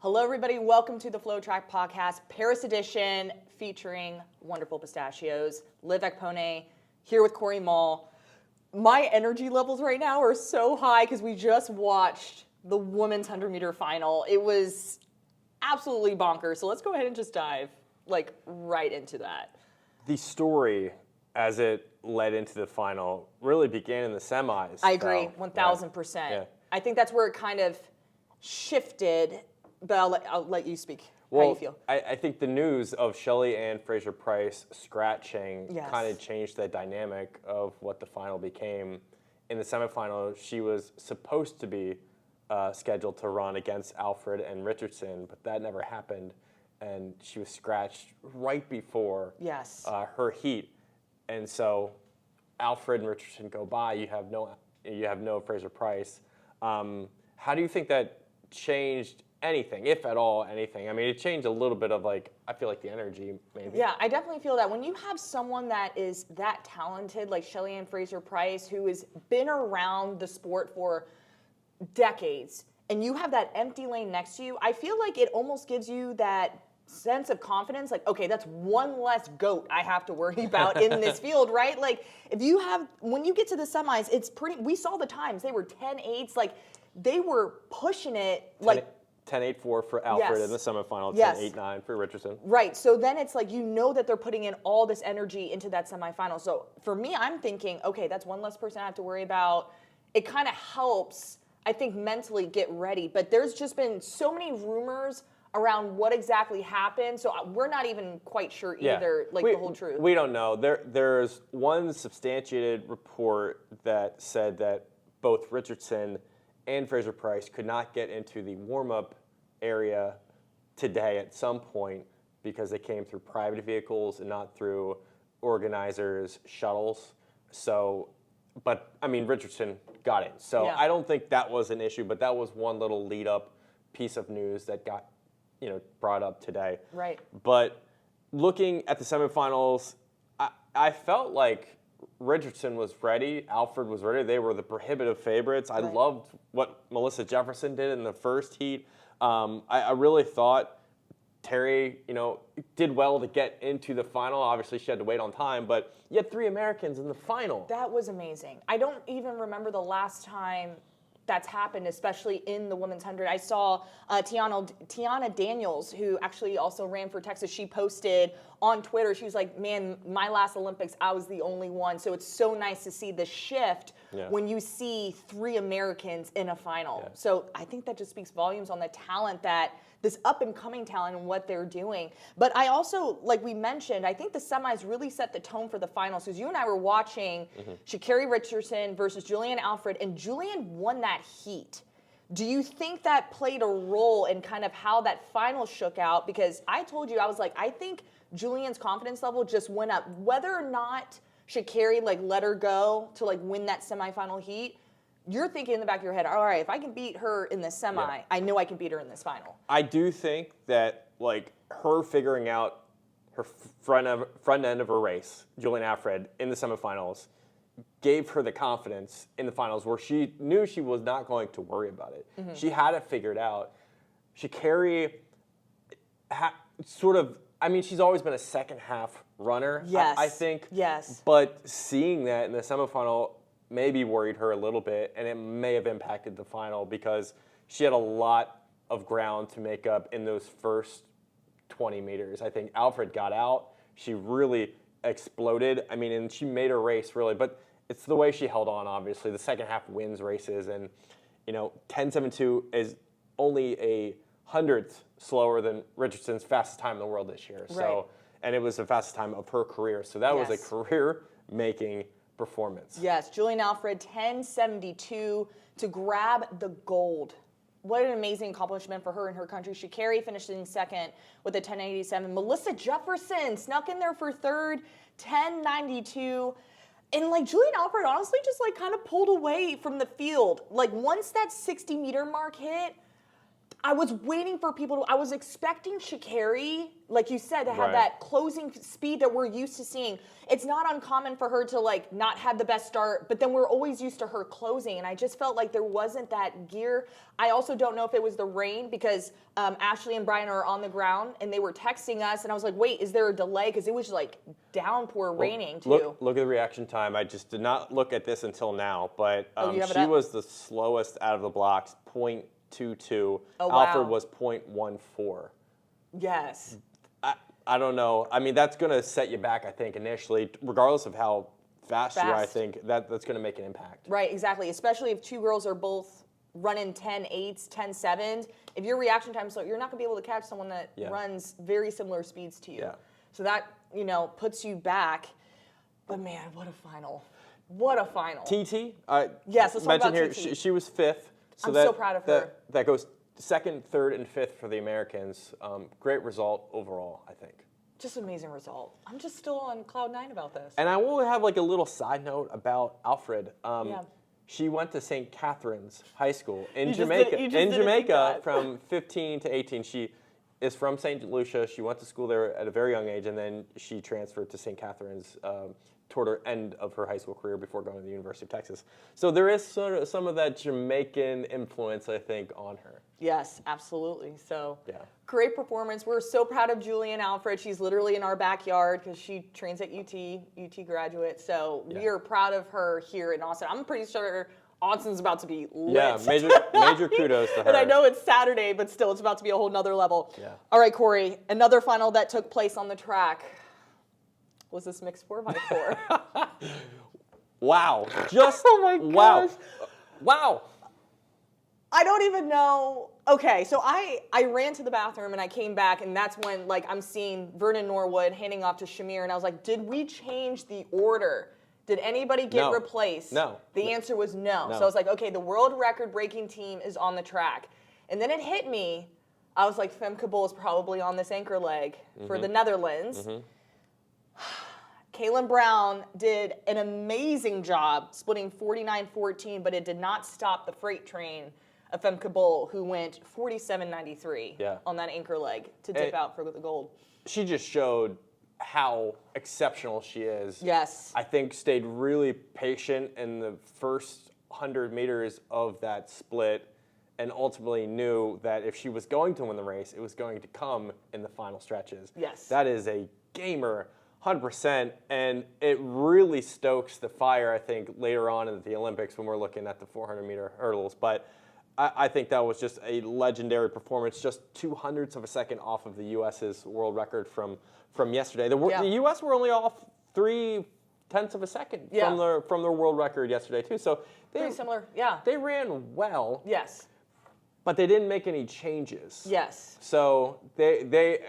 Hello, everybody. Welcome to the FloTrack Podcast, Paris edition, featuring wonderful pistachios. Liv Ekpone, here with Corey Mall. My energy levels right now are so high because we just watched the women's 100-meter final. It was absolutely bonkers. So let's go ahead and just dive right into that. The story, as it led into the final, really began in the semis. I agree, 1,000%. Yeah. I think that's where it kind of shifted, but I'll let you speak. Well, how you feel. I think the news of Shelly-Ann Fraser-Pryce scratching kind of changed the dynamic of what the final became. In the semifinal, she was supposed to be scheduled to run against Alfred and Richardson, but that never happened, and she was scratched right before her heat. And so Alfred and Richardson go by. You have no Fraser-Pryce. How do you think that changed anything, if at all anything? I mean, it changed a little bit of I feel like the energy maybe. Yeah, I definitely feel that when you have someone that is that talented, like Shelly-Ann Fraser-Pryce, who has been around the sport for decades, and you have that empty lane next to you, I feel like it almost gives you that sense of confidence, okay, that's one less goat I have to worry about in this field, right? When you get to the semis, it's we saw the times, they were 10.8s, they were pushing it 10.84 for Alfred in the semifinal, 10.89 for Richardson. Right, so then it's that they're putting in all this energy into that semifinal. So for me, I'm thinking, okay, that's one less person I have to worry about. It kind of helps, I think, mentally get ready. But there's just been so many rumors around what exactly happened, so we're not even quite sure either, the whole truth. We don't know. There's one substantiated report that said that both Richardson and Fraser-Pryce could not get into the warm-up area today at some point because they came through private vehicles and not through organizers' shuttles. So, but, I mean, Richardson got in. So I don't think that was an issue, but that was one little lead-up piece of news that got brought up today. Right. But looking at the semifinals, I felt like Richardson was ready. Alfred was ready. They were the prohibitive favorites. I loved what Melissa Jefferson did in the first heat. I really thought Terry, did well to get into the final. Obviously, she had to wait on time, but you had 3 Americans in the final. That was amazing. I don't even remember the last time that's happened, especially in the women's 100. I saw Tiana Daniels, who actually also ran for Texas. She posted on Twitter, she was like, man, my last Olympics, I was the only one. So it's so nice to see the shift when you see 3 Americans in a final. Yeah. So I think that just speaks volumes on the talent this up-and-coming talent and what they're doing. But I also, like we mentioned, I think the semis really set the tone for the finals. Because you and I were watching Sha'Carri Richardson versus Julien Alfred, and Julien won that heat. Do you think that played a role in kind of how that final shook out? Because I told you, I was like, I think Julien's confidence level just went up. Whether or not Sha'Carri let her go to win that semifinal heat, you're thinking in the back of your head, all right, if I can beat her in the semi, I know I can beat her in this final. I do think that her figuring out her front end of her race, Julien Alfred, in the semifinals, gave her the confidence in the finals where she knew she was not going to worry about it. Mm-hmm. She had it figured out. Sha'Carri she's always been a second half runner, I think. Yes. But seeing that in the semifinal maybe worried her a little bit, and it may have impacted the final because she had a lot of ground to make up in those first 20 meters. I think Alfred got out. She really exploded. I mean, and she made her race, really. But it's the way she held on, obviously. The second half wins races. And, 10.72 is only a hundredth slower than Richardson's fastest time in the world this year. So, and it was the fastest time of her career. So that was a career-making performance. Yes, Julien Alfred, 10.72 to grab the gold. What an amazing accomplishment for her and her country. Sha'Carri finished in second with a 10.87. Melissa Jefferson snuck in there for third, 10.92. And Julien Alfred honestly just kind of pulled away from the field. Once that 60-meter mark hit, I was waiting for people to, I was expecting Sha'Carri, like you said, to have Right. that closing speed that we're used to seeing. It's not uncommon for her to like not have the best start, but then we're always used to her closing. And I just felt like there wasn't that gear. I also don't know if it was the rain because Ashley and Brian are on the ground and they were texting us. And I was like, wait, is there a delay? Because it was like downpour raining too. Look at the reaction time. I just did not look at this until now, but you have it she up? was the slowest out of the blocks, 0.22. Oh, wow. Alfred was 0.14. Yes. I don't know. I mean, that's going to set you back, I think, initially, regardless of how fast you are. I think that's going to make an impact. Right, exactly. Especially if two girls are both running 10.8s, 10.7s. If your reaction time is slow, you're not going to be able to catch someone that runs very similar speeds to you. Yeah. So that, puts you back. But man, what a final. What a final. TT, yes, let's talk about here, TT. she was fifth. So I'm so proud of her. That goes second, third, and fifth for the Americans. Great result overall, I think. Just an amazing result. I'm just still on cloud 9 about this. And I will have like a little side note about Alfred. Yeah. She went to St. Catherine's High School in You just Jamaica. didn't think that. From 15 to 18. She is from St. Lucia. She went to school there at a very young age, and then she transferred to St. Catherine's toward her end of her high school career before going to the University of Texas. So there is sort of some of that Jamaican influence, I think, on her. Yes, absolutely. So Yeah. great performance. We're so proud of Julien Alfred. She's literally in our backyard because she trains at UT graduate. So we are proud of her here in Austin. I'm pretty sure Austin's about to be lit. Yeah, major kudos to her. And I know it's Saturday, but still, it's about to be a whole nother level. Yeah. All right, Corey, another final that took place on the track was this mixed 4x4. Wow. Just Oh my wow. gosh. Wow. I don't even know. Okay, so I ran to the bathroom and I came back, and that's when I'm seeing Vernon Norwood handing off to Shamir, and I was like, did we change the order? Did anybody get replaced? No. The answer was no. So I was like, okay, the world record breaking team is on the track. And then it hit me. I was like, Femke Bol is probably on this anchor leg for the Netherlands. Kaylin Brown did an amazing job splitting 49-14, but it did not stop the freight train of Femke Bol, who went 47.93 on that anchor leg to dip out for the gold. She just showed how exceptional she is. Yes. I think stayed really patient in the first 100 meters of that split and ultimately knew that if she was going to win the race, it was going to come in the final stretches. Yes. That is a gamer, 100%, and it really stokes the fire, I think, later on in the Olympics when we're looking at the 400-meter hurdles. But I think that was just a legendary performance, just 0.02 of a second off of the U.S.'s world record from yesterday. The U.S. were only off 0.3 of a second from their world record yesterday too. So Pretty similar, yeah. They ran well. Yes. But they didn't make any changes. Yes. So they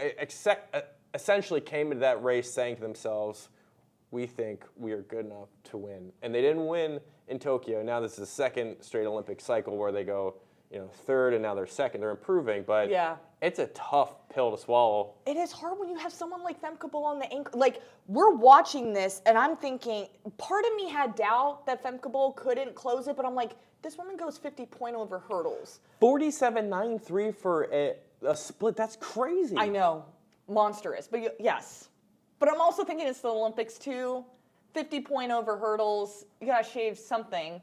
essentially came into that race saying to themselves, we think we are good enough to win. And they didn't win in Tokyo. Now this is the second straight Olympic cycle where they go, third and now they're second. They're improving, but it's a tough pill to swallow. It is hard when you have someone like Femke Bol on the anchor. We're watching this, and I'm thinking, part of me had doubt that Femke Bol couldn't close it, but I'm like, this woman goes 50 point over hurdles. 47.93 for a split. That's crazy. I know. Monstrous. But yes. But I'm also thinking it's the Olympics too. 50 point over hurdles. You got to shave something.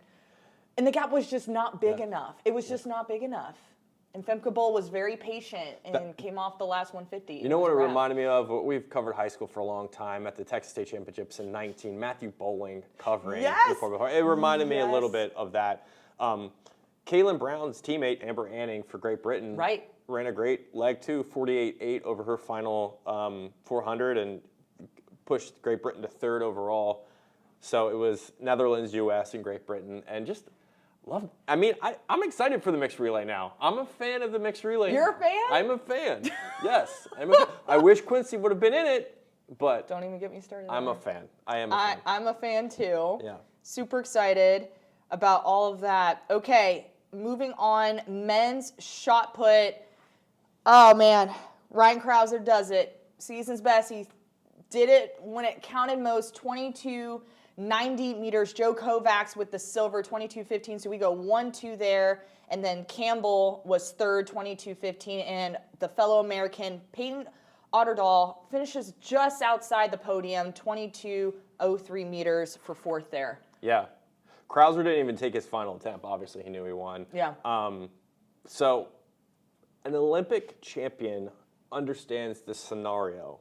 And the gap was just not big enough. It was just not big enough. And Femke Bol was very patient and came off the last 150. You know what it reminded me of? We've covered high school for a long time at the Texas State Championships in 19. Matthew Bowling covering. Yes. It reminded me a little bit of that. Kaylin Brown's teammate, Amber Anning, for Great Britain, ran a great leg too, 48.8 over her final 400 and pushed Great Britain to third overall. So it was Netherlands, U.S., and Great Britain. And just I'm excited for the mixed relay now. I'm a fan of the mixed relay. You're a fan? I'm a fan. Yes. I wish Quincy would have been in it, but don't even get me started. I'm a fan. I am a fan. I'm a fan too. Yeah. Super excited about all of that. Okay, moving on. Men's shot put. Oh man, Ryan Crouser does it. Season's best. He did it when it counted most, 22.90 meters. Joe Kovacs with the silver, 22.15. So we go 1-2 there. And then Campbell was third, 22.15. And the fellow American, Peyton Otterdahl, finishes just outside the podium, 22.03 meters for fourth there. Yeah. Crouser didn't even take his final attempt. Obviously, he knew he won. Yeah. So an Olympic champion understands the scenario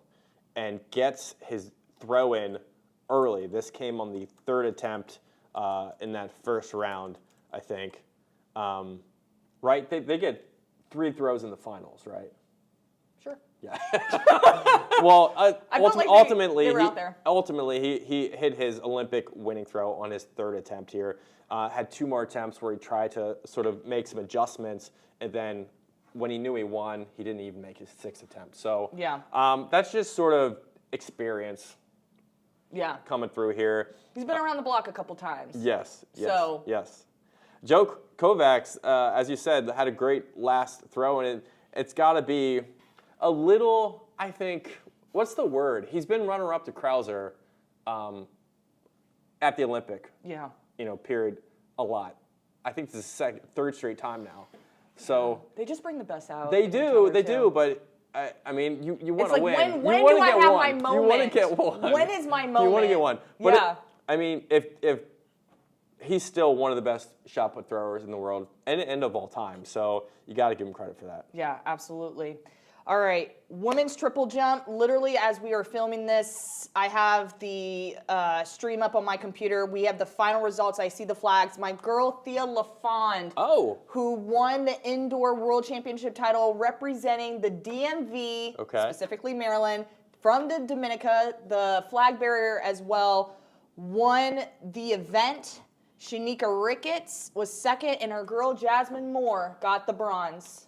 and gets his throw in early. This came on the third attempt in that first round, I think. Right? They get 3 throws in the finals, right? Sure. Yeah. Well, ultimately, they were out there. Ultimately, he hit his Olympic winning throw on his third attempt here. Had 2 more attempts where he tried to sort of make some adjustments, and then when he knew he won, he didn't even make his 6th attempt. So yeah. That's just sort of experience. Yeah. Coming through here. He's been around the block a couple times. Yes. So. Yes. Joe Kovacs, as you said, had a great last throw, and it's got to be a little, I think, what's the word? He's been runner-up to Crouser at the Olympic. Yeah. Period, a lot. I think this is the third straight time now. So they just bring the best out. They do, but I mean, you want to win. When you want do to I get have one. my moment? You want to get one. When is my moment? You want to get one. But yeah. I mean, if he's still one of the best shot put throwers in the world and of all time, so you got to give him credit for that. Yeah, absolutely. All right, women's triple jump. Literally, as we are filming this, I have the stream up on my computer. We have the final results. I see the flags. My girl, Thea LaFond, who won the indoor world championship title representing the DMV, specifically Maryland, from the Dominica, the flag bearer as well, won the event. Shanika Ricketts was second, and her girl, Jasmine Moore, got the bronze.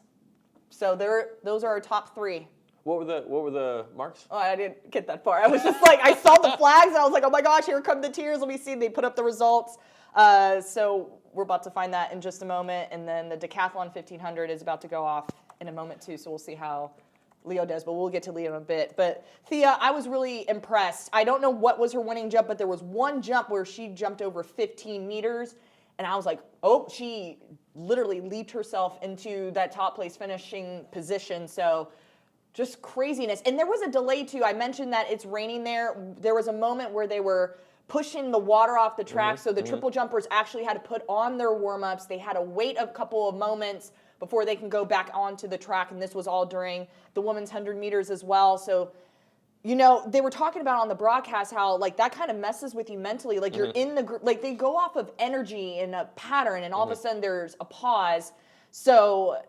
So those are our top 3. What were the marks? Oh, I didn't get that far. I was just like, I saw the flags and I was like, oh my gosh, here come the tears. Let me see. They put up the results. So we're about to find that in just a moment. And then the Decathlon 1500 is about to go off in a moment too. So we'll see how Leo does, but we'll get to Leo in a bit. But Thea, I was really impressed. I don't know what was her winning jump, but there was one jump where she jumped over 15 meters. And I was like, oh, she literally leaped herself into that top place finishing position. So just craziness. And there was a delay too. I mentioned that it's raining there. There was a moment where they were pushing the water off the track. So the triple jumpers actually had to put on their warm-ups. They had to wait a couple of moments before they can go back onto the track. And this was all during the women's 100 meters as well. So, they were talking about on the broadcast how, like, that kind of messes with you mentally. Like, you're in the group. Like, they go off of energy and a pattern, and all of a sudden there's a pause. So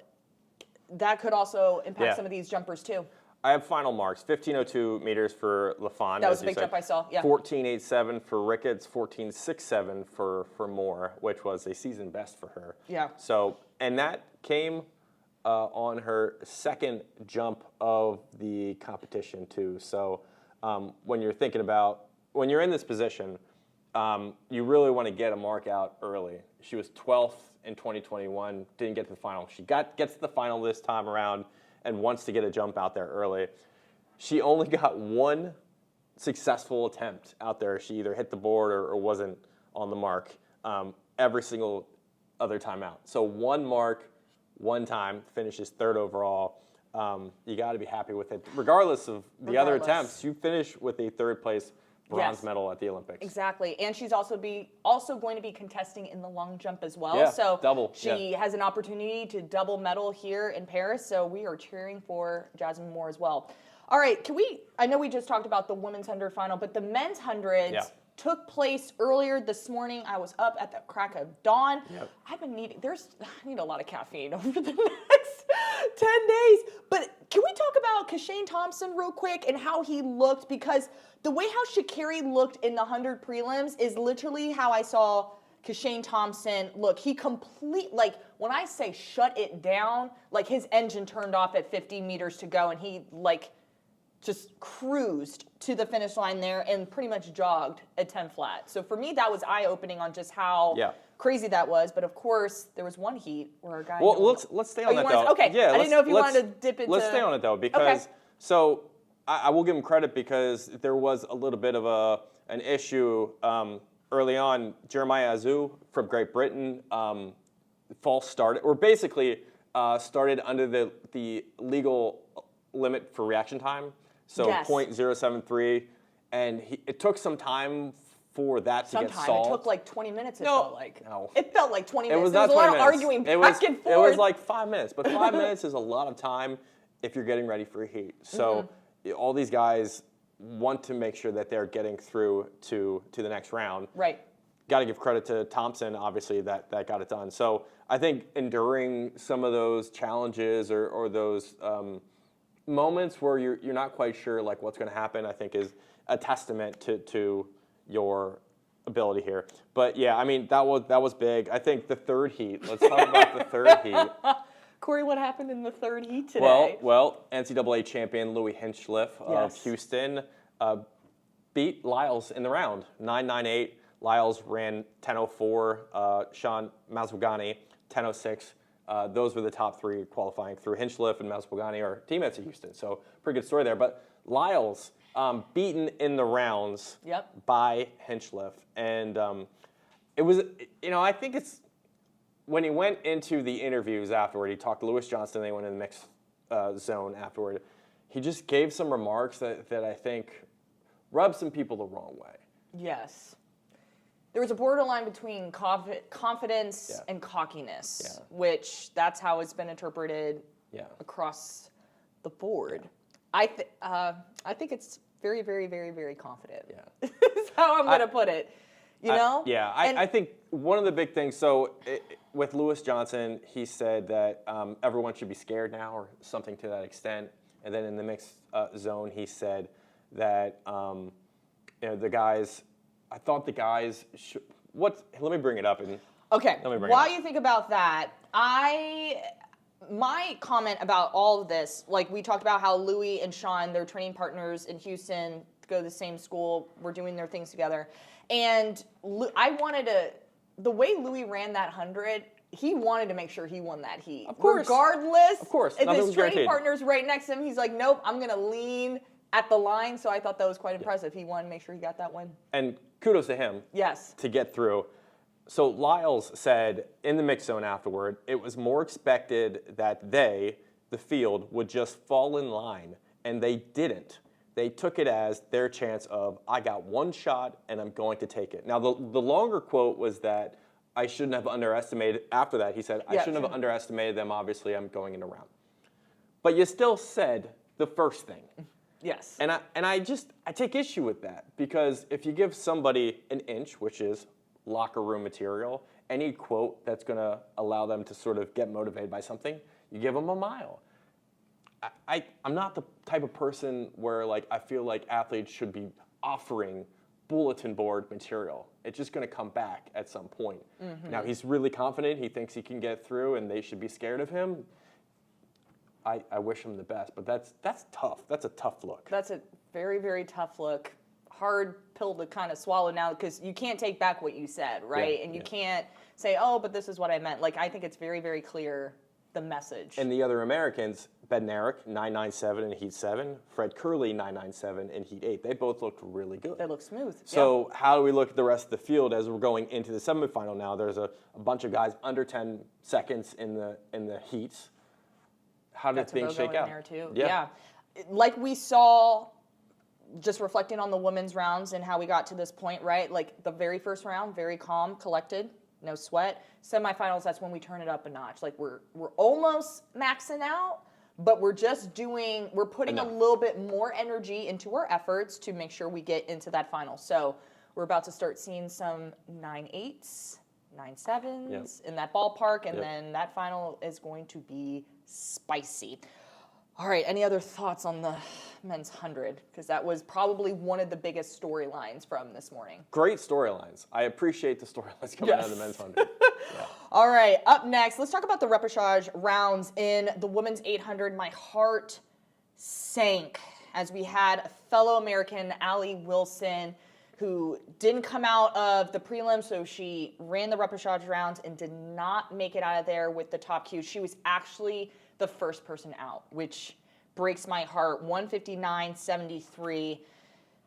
that could also impact some of these jumpers, too. I have final marks. 15.02 meters for LaFond. That was a big jump I saw, yeah. 14.87 for Ricketts, 14.67 for Moore, which was a season best for her. Yeah. So, and that came on her second jump of the competition too. So when you're in this position, you really want to get a mark out early. She was 12th in 2021, didn't get to the final. She gets to the final this time around and wants to get a jump out there early. She only got one successful attempt out there. She either hit the board or wasn't on the mark every single other time out. So one mark, one time, finishes third overall. You got to be happy with it. Regardless of the other attempts, you finish with a third place bronze medal at the Olympics. Exactly. And she's also going to be contesting in the long jump as well. Yeah, so double. She has an opportunity to double medal here in Paris. So we are cheering for Jasmine Moore as well. All right, I know we just talked about the women's 100 final, but the men's 100s took place earlier this morning. I was up at the crack of dawn. Yep. I need a lot of caffeine over the next 10 days. But can we talk about Kashane Thompson real quick and how he looked? Because the way how Sha'Carri looked in the 100 prelims is literally how I saw Kashane Thompson look. He when I say shut it down, like his engine turned off at 50 meters to go and he just cruised to the finish line there and pretty much jogged at 10 flat. So for me, that was eye-opening on just how crazy that was. But of course, there was one heat where a guy. Well, let's stay on that though. Okay, yeah, I didn't know if you wanted to dip into. Let's stay on it though because so I will give him credit because there was a little bit of an issue early on. Jeremiah Azu from Great Britain false start, or basically started under the legal limit for reaction time, so Yes. 0.073, and it took some time for that to get solved. It took like 20 minutes, No. It felt like 20 minutes. It was There not was a 20 lot minutes. of arguing back and forth. It was like 5 minutes, but 5 minutes is a lot of time if you're getting ready for a heat. So all these guys want to make sure that they're getting through to the next round. Right. Got to give credit to Thompson, obviously, that got it done. So I think enduring some of those challenges or those moments where you're not quite sure like what's going to happen, I think is a testament to your ability here. But yeah, I mean that was big. I think the third heat. Let's talk about the third heat. Corey, what happened in the third heat today? Well, NCAA champion Louis Hinchliffe of Houston beat Lyles in the round, 9.98. Lyles ran 10.04. Sean Maswagani, 10.06. Those were the top three qualifying through. Hinchliffe and Maswagani are teammates at Houston, so pretty good story there. But Lyles beaten in the rounds by Hinchliffe, and it was, I think it's, when he went into the interviews afterward, he talked to Lewis Johnston, they went in the mixed zone afterward. He just gave some remarks that I think rubbed some people the wrong way. Yes. There was a borderline between confidence and cockiness, which that's how it's been interpreted across the board. I think it's very, very, very, very confident. Yeah. That's how I'm going to put it. I think one of the big things, with Lewis Johnson, he said that everyone should be scared now or something to that extent. And then in the mixed zone, he said that the guys, I thought the guys should, let me bring it up. While you think about that, my comment about all of this, like we talked about how Louis and Sean, they're training partners in Houston, go to the same school, we're doing their things together. And the way Louis ran that 100, he wanted to make sure he won that heat. Of course. Regardless. Of course. If his training partner's right next to him, he's like, nope, I'm going to lean at the line. So I thought that was quite impressive. He wanted to make sure he got that win. And kudos to him. Yes. To get through. So Lyles said in the mix zone afterward, it was more expected that the field, would just fall in line, and they didn't. They took it as their chance of, I got one shot and I'm going to take it. Now, the longer quote was that I shouldn't have underestimated, after that he said, I shouldn't have underestimated them, obviously I'm going in a round. But you still said the first thing. Yes. And I take issue with that, because if you give somebody an inch, which is locker room material, any quote that's going to allow them to sort of get motivated by something, you give them a mile. I'm not the type of person where I feel like athletes should be offering bulletin board material. It's just going to come back at some point. Mm-hmm. Now, he's really confident. He thinks he can get through, and they should be scared of him. I wish him the best, but that's tough. That's a tough look. That's a very, very tough look. Hard pill to kind of swallow now, because you can't take back what you said, right? And you can't say, oh, but this is what I meant. I think it's very, very clear the message. And the other Americans, Bednarik, 9.97 in Heat 7, Fred Curley, 9.97 in Heat 8. They both looked really good. They look smooth. So how do we look at the rest of the field as we're going into the semifinal now? There's a bunch of guys under 10 seconds in the heats. How did things shake out? There too. Yeah. Like we saw, just reflecting on the women's rounds and how we got to this point, right? The very first round, very calm, collected, no sweat. Semifinals, that's when we turn it up a notch. We're almost maxing out, but we're putting a little bit more energy into our efforts to make sure we get into that final. So we're about to start seeing some 9.8s, 9.7s in that ballpark, and then that final is going to be spicy. All right, any other thoughts on the men's 100? Because that was probably one of the biggest storylines from this morning. Great storylines. I appreciate the storylines coming out of the men's 100. All right, up next, let's talk about the repechage rounds in the women's 800. My heart sank as we had a fellow American, Allie Wilson, who didn't come out of the prelims, so she ran the repechage rounds and did not make it out of there with the top Q. She was actually the first person out, which breaks my heart. 159.73.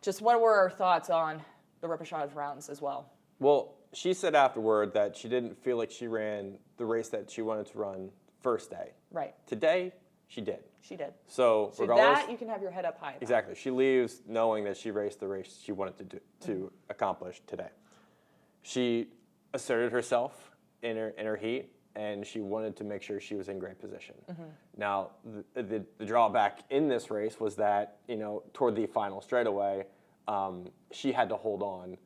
Just what were our thoughts on the repechage rounds as well? Well, she said afterward that she didn't feel like she ran the race that she wanted to run first day. Right. Today, she did. She did. So regardless, that you can have your head up high about. Exactly. She leaves knowing that she raced the race she wanted to accomplish today. She asserted herself in her heat, and she wanted to make sure she was in great position. Now, the drawback in this race was that, toward the final straightaway, she had to hold on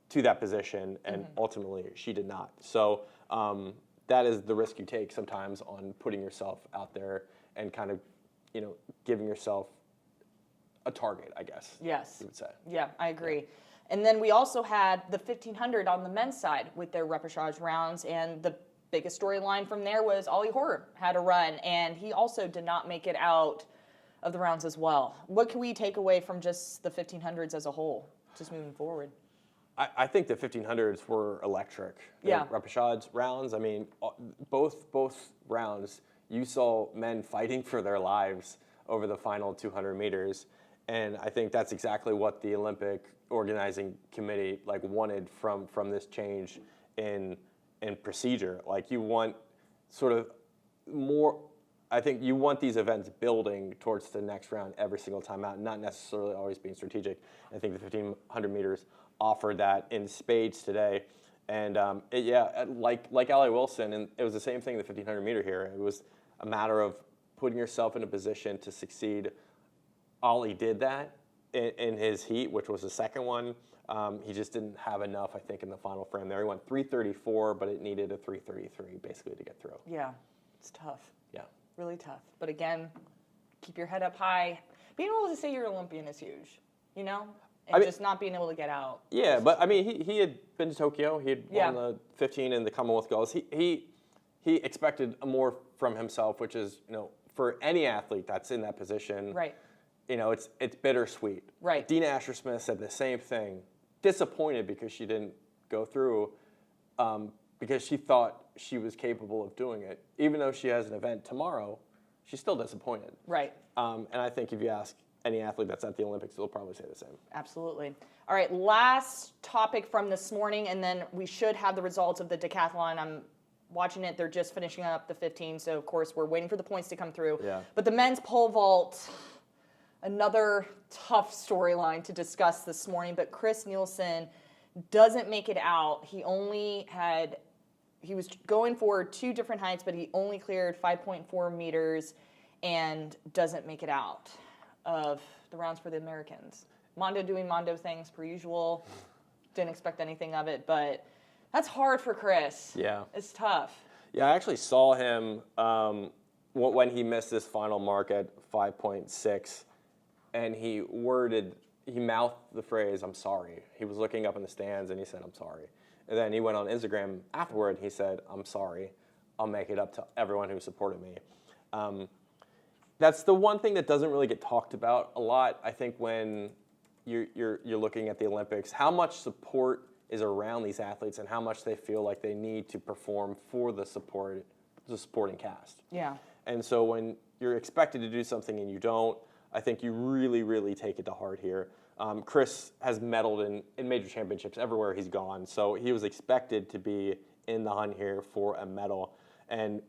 to that position, and ultimately she did not. So that is the risk you take sometimes on putting yourself out there and kind of, giving yourself a target, I guess. Yes. You would say. Yeah, I agree. Yeah. And then we also had the 1500 on the men's side with their repechage rounds, and the biggest storyline from there was Ollie Hoare had a run, and he also did not make it out of the rounds as well. What can we take away from just the 1500s as a whole, just moving forward? I think the 1500s were electric. Yeah. Repechage rounds, I mean, both rounds, you saw men fighting for their lives over the final 200 meters. And I think that's exactly what the Olympic organizing committee wanted from this change in procedure. You want sort of more, I think you want these events building towards the next round every single time out, not necessarily always being strategic. I think the 1500 meters offered that in spades today. And like Allie Wilson, and it was the same thing, the 1500 meter here. It was a matter of putting yourself in a position to succeed. Ollie did that in his heat, which was the second one. He just didn't have enough, I think, in the final frame there. He went 3:34, but it needed a 3:33 basically to get through. Yeah, it's tough. Yeah. Really tough. But again, keep your head up high. Being able to say you're Olympian is huge, And just not being able to get out. Yeah, but I mean, he had been to Tokyo. He had won the 15 and the Commonwealth Goals. He expected more from himself, which is, for any athlete that's in that position, right. It's bittersweet. Right. Dina Asher-Smith said the same thing. Disappointed because she didn't go through, because she thought she was capable of doing it. Even though she has an event tomorrow, she's still disappointed. Right. And I think if you ask any athlete that's at the Olympics, they'll probably say the same. Absolutely. All right, last topic from this morning, and then we should have the results of the decathlon. I'm watching it. They're just finishing up the 15, so of course we're waiting for the points to come through. Yeah. But the men's pole vault, another tough storyline to discuss this morning, but Chris Nielsen doesn't make it out. He was going for 2 different heights, but he only cleared 5.4 meters and doesn't make it out of the rounds for the Americans. Mondo doing Mondo things per usual. Didn't expect anything of it, but that's hard for Chris. Yeah. It's tough. Yeah, I actually saw him when he missed this final mark at 5.6, and he mouthed the phrase, "I'm sorry." He was looking up in the stands and he said, "I'm sorry." And then he went on Instagram afterward and he said, "I'm sorry. I'll make it up to everyone who supported me." That's the one thing that doesn't really get talked about a lot, I think, when you're looking at the Olympics, how much support is around these athletes and how much they feel like they need to perform for the supporting cast. Yeah. And so when you're expected to do something and you don't, I think you really, really take it to heart here. Chris has medaled in major championships everywhere he's gone, so he was expected to be in the hunt here for a medal. And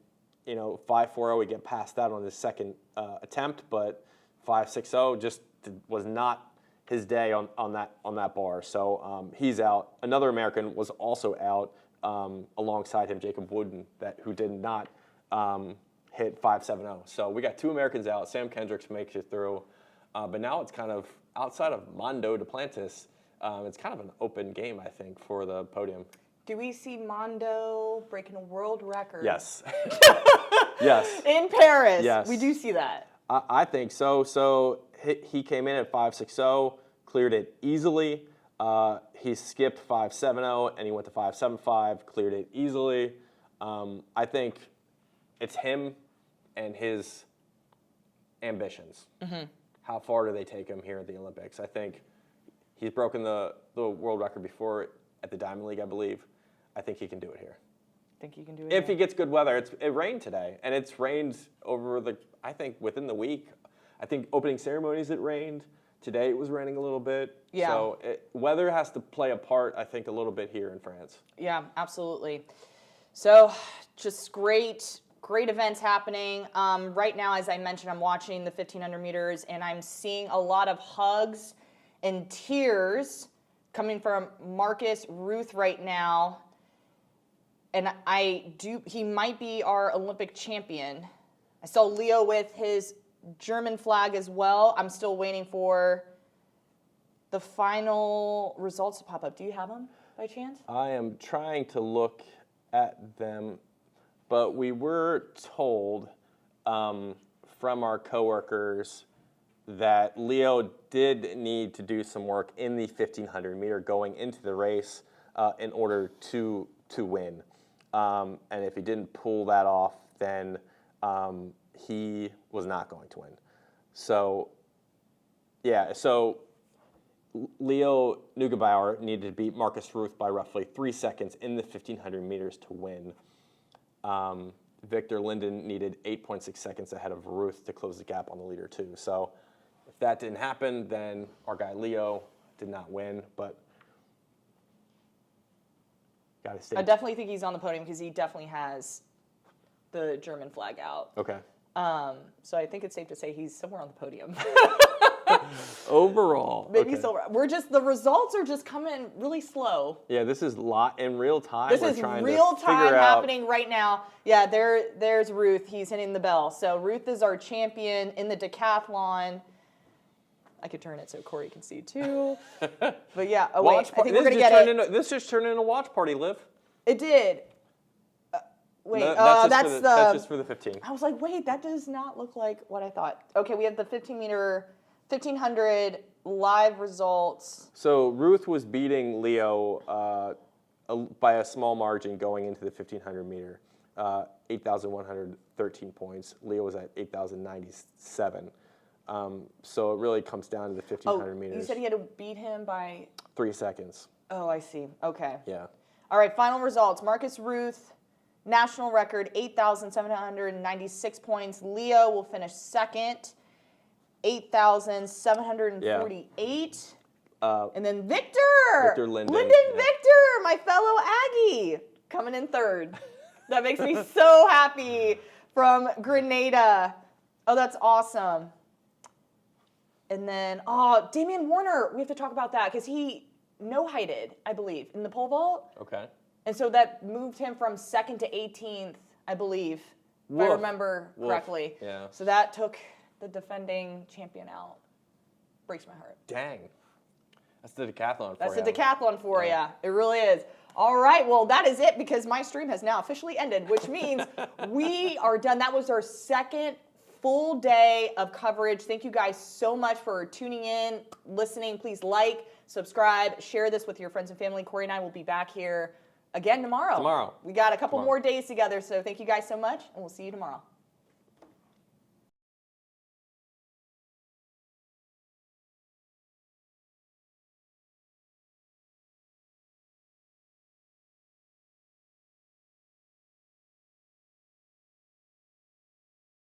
5.40, we get past that on his second attempt, but 5.60 just was not his day on that bar. So he's out. Another American was also out alongside him, Jacob Wooden, who did not hit 5.70. So we got 2 Americans out. Sam Kendricks makes it through. But now it's kind of, outside of Mondo Duplantis, it's kind of an open game, I think, for the podium. Do we see Mondo breaking a world record? Yes. Yes. In Paris. Yes. We do see that. I think so. So he came in at 5.60, cleared it easily. He skipped 5.70 and he went to 5.75, cleared it easily. I think it's him and his ambitions. Mm-hmm. How far do they take him here at the Olympics? I think he's broken the world record before at the Diamond League, I believe. I think he can do it here. Think you can do it if he gets good weather. It rained today, and it's rained over I think within the week. I think opening ceremonies it rained Today it was raining a little bit. Yeah. So weather has to play a part, I think, a little bit here in France. Yeah, absolutely. So just great events happening. Right now, as I mentioned, I'm watching the 1,500 meters, and I'm seeing a lot of hugs and tears coming from Marcus Ruth right now. And he might be our Olympic champion. I saw Leo with his German flag as well. I'm still waiting for the final results to pop up. Do you have them by chance? I am trying to look at them, but we were told from our coworkers that Leo did need to do some work in the 1,500 meter going into the race in order to win. And if he didn't pull that off, then he was not going to win. So, yeah, so Leo Neugebauer needed to beat Marcus Ruth by roughly 3 seconds in the 1,500 meters to win. Victor Linden needed 8.6 seconds ahead of Ruth to close the gap on the leader, too. So if that didn't happen, then our guy Leo did not win, but got to stay. I definitely think he's on the podium because he definitely has the German flag out. Okay. So I think it's safe to say he's somewhere on the podium. Overall. Maybe okay. silver. The results are just coming really slow. Yeah, this is in real time. This is real time happening right now. Yeah, there's Ruth. He's hitting the bell. So Ruth is our champion in the decathlon. I could turn it so Corey can see too. But yeah, I think we're gonna get it. This just turned into a watch party, Liv. It did. That's just for the 15. I was like, wait, that does not look like what I thought. Okay, we have the 1,500 live results. So Ruth was beating Leo by a small margin going into the 1,500 meter, 8,113 points. Leo was at 8,097. So it really comes down to the 1,500 meters. You said he had to beat him by 3 seconds. Oh, I see. Okay. Yeah. All right, final results. Marcus Ruth, national record, 8,796 points. Leo will finish second, 8,748. And then Victor Linden. Victor, my fellow Aggie, coming in third. That makes me so happy, from Grenada. Oh, that's awesome. And then, Damian Warner, we have to talk about that because he no-heighted, I believe, in the pole vault. Okay. And so that moved him from second to 18th, I believe, if I remember correctly. Yeah. So that took the defending champion out. Breaks my heart. Dang. That's the decathlon for you. That's the decathlon for you. It really is. All right, well, that is it because my stream has now officially ended, which means we are done. That was our second full day of coverage. Thank you guys so much for tuning in, listening. Please like, subscribe, share this with your friends and family. Corey and I will be back here again tomorrow. Tomorrow. We got a couple more days together, so thank you guys so much, and we'll see you tomorrow.